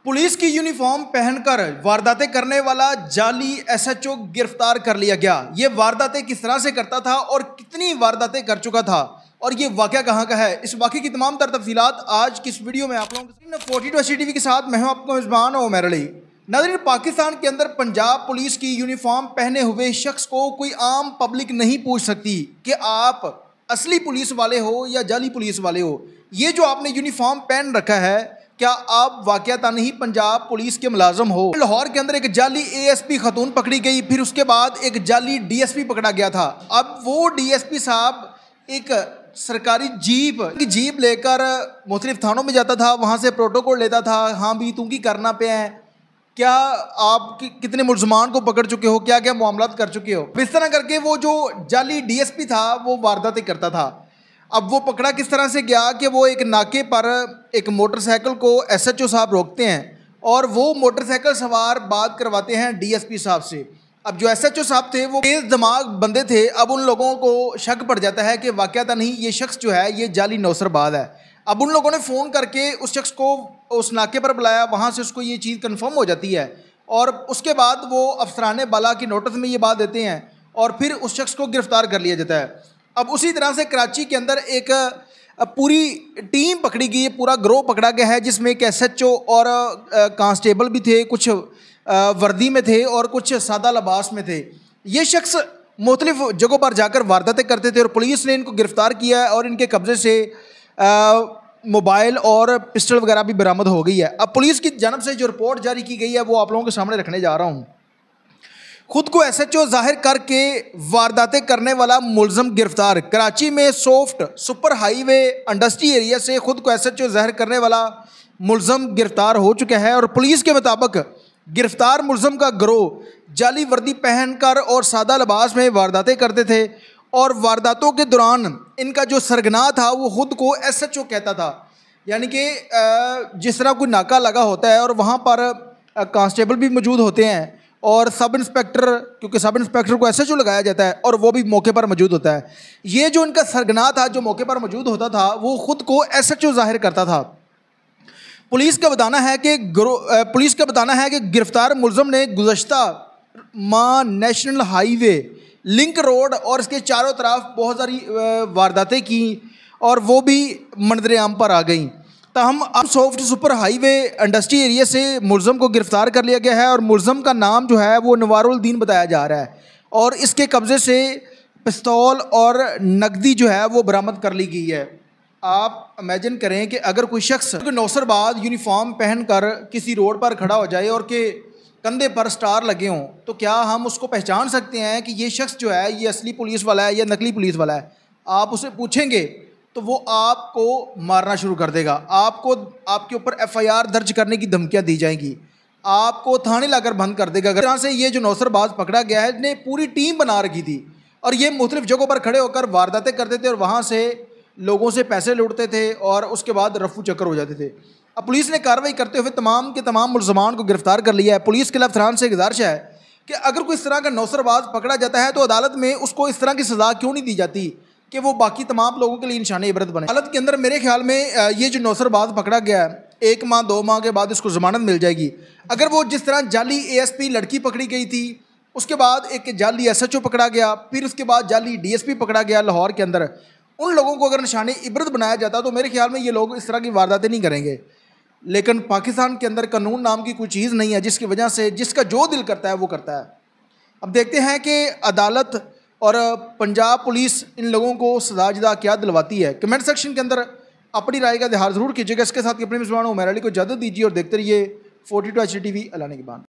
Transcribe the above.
Police की uniform पहनकर वारदातें करने वाला जाली एसएचओ गिरफ्तार कर लिया गया। ये वारदातें किस तरह से करता था और कितनी वारदातें कर चुका था और ये वाकया कहाँ का है, इस वाकये की तमाम तर तफसीलात आज की इस वीडियो में आप लोगों के 42 SCTV के साथ मैं हूं आपका मेज़बान उमर अली। नाज़रीन, पाकिस्तान के अंदर पंजाब पुलिस की यूनिफॉर्म पहने हुए शख्स को कोई आम पब्लिक नहीं पूछ सकती कि आप असली पुलिस वाले हो या जाली पुलिस वाले हो। ये जो आपने यूनिफॉर्म पहन रखा है, क्या आप वाकयातन ही पंजाब पुलिस के मुलाजम हो? लाहौर के अंदर एक जाली ASP खतून पकड़ी गई, फिर उसके बाद एक जाली DSP पकड़ा गया था। अब वो DSP साहब एक सरकारी जीप लेकर मुख्तलिफ थानों में जाता था, वहाँ से प्रोटोकॉल लेता था। हाँ भी तू की करना पे है, क्या आप कितने मुलजमान को पकड़ चुके हो, क्या क्या मामलात कर चुके हो। इस तरह करके वो जो जाली DSP था वो वारदातें करता था। अब वो पकड़ा किस तरह से गया कि वो एक नाके पर एक मोटरसाइकिल को SHO साहब रोकते हैं और वो मोटरसाइकिल सवार बात करवाते हैं DSP साहब से। अब जो SHO साहब थे वो तेज दिमाग बंदे थे। अब उन लोगों को शक पड़ जाता है कि वाकयातन ही ये शख्स जो है ये जाली नौसरबाज है। अब उन लोगों ने फ़ोन करके उस शख्स को उस नाके पर बुलाया, वहाँ से उसको ये चीज़ कन्फर्म हो जाती है और उसके बाद वो अफसरान बाला की नोटिस में ये बात देते हैं और फिर उस शख्स को गिरफ़्तार कर लिया जाता है। अब उसी तरह से कराची के अंदर एक पूरी टीम पकड़ी गई है, पूरा ग्रोह पकड़ा गया है, जिसमें एक SHO और कांस्टेबल भी थे, कुछ वर्दी में थे और कुछ सादा लिबास में थे। ये शख्स मुख्तलिफ जगहों पर जाकर वारदातें करते थे और पुलिस ने इनको गिरफ़्तार किया और इनके कब्ज़े से मोबाइल और पिस्टल वगैरह भी बरामद हो गई है। अब पुलिस की जानब से जो रिपोर्ट जारी की गई है वो आप लोगों के सामने रखने जा रहा हूँ। खुद को SHO जाहिर करके वारदातें करने वाला मुलजम गिरफ्तार। कराची में soft super highway industry area से खुद को SHO जाहिर करने वाला मुलजम गिरफ्तार हो चुका है और पुलिस के मुताबिक गिरफ्तार मुलजम का गिरोह जाली वर्दी पहनकर और सादा लिबास में वारदातें करते थे और वारदातों के दौरान इनका जो सरगना था वो खुद को SHO कहता था। यानी कि जिस तरह कोई नाका लगा होता है और वहाँ पर कांस्टेबल भी मौजूद होते हैं और सब इंस्पेक्टर, क्योंकि सब इंस्पेक्टर को SHO लगाया जाता है और वो भी मौके पर मौजूद होता है। ये जो इनका सरगना था जो मौके पर मौजूद होता था वो ख़ुद को SHO जाहिर करता था। पुलिस का बताना है कि गिरफ्तार मुलजम ने गुज़श्ता माह नेशनल हाईवे, लिंक रोड और इसके चारों तरफ बहुत सारी वारदातें की और वो भी मंजर आम पर आ गई। ताहम अब soft super highway industry area से मुलजम को गिरफ़्तार कर लिया गया है और मुलजम का नाम जो है वो नवारुल दीन बताया जा रहा है और इसके कब्ज़े से पिस्तौल और नकदी जो है वो बरामद कर ली गई है। आप इमेजिन करें कि अगर कोई शख्स नौसरबाज यूनिफॉर्म पहनकर किसी रोड पर खड़ा हो जाए और के कंधे पर स्टार लगे हों, तो क्या हम उसको पहचान सकते हैं कि ये शख्स जो है ये असली पुलिस वाला है या नकली पुलिस वाला है? आप उसे पूछेंगे तो वो आपको मारना शुरू कर देगा, आपके ऊपर FIR दर्ज करने की धमकियां दी जाएंगी, आपको थाने लाकर बंद कर देगा। इस तरह से ये जो नौसरबाज पकड़ा गया है ने पूरी टीम बना रखी थी और ये मुख्तलिफ जगहों पर खड़े होकर वारदातें करते थे और वहाँ से लोगों से पैसे लूटते थे और उसके बाद रफू चक्कर हो जाते थे। अब पुलिस ने कार्रवाई करते हुए तमाम के तमाम मुलजमान को गिरफ्तार कर लिया है। पुलिस के अफसरान से गुजारिश है कि अगर कोई इस तरह का नौसरबाज पकड़ा जाता है तो अदालत में उसको इस तरह की सज़ा क्यों नहीं दी जाती कि वो बाकी तमाम लोगों के लिए निशान इबरत बने। अदालत के अंदर मेरे ख्याल में ये जो नौसरबाज पकड़ा गया है 1 माह 2 माह के बाद इसको ज़मानत मिल जाएगी। अगर वो जिस तरह जाली ASP लड़की पकड़ी गई थी, उसके बाद एक जाली SHO पकड़ा गया, फिर उसके बाद जाली DSP पकड़ा गया लाहौर के अंदर, उन लोगों को अगर निशान इबरत बनाया जाता तो मेरे ख्याल में ये लोग इस तरह की वारदातें नहीं करेंगे। लेकिन पाकिस्तान के अंदर कानून नाम की कोई चीज़ नहीं है जिसकी वजह से जिसका जो दिल करता है वो करता है। अब देखते हैं कि अदालत और पंजाब पुलिस इन लोगों को सजा क्या दिलवाती है। कमेंट सेक्शन के अंदर अपनी राय का इज़हार ज़रूर कीजिएगा। इसके साथ अपने मेज़बान उमर अली को इजाज़त दीजिए और देखते रहिए 42 SCTV। अल्लाह ने के बाद।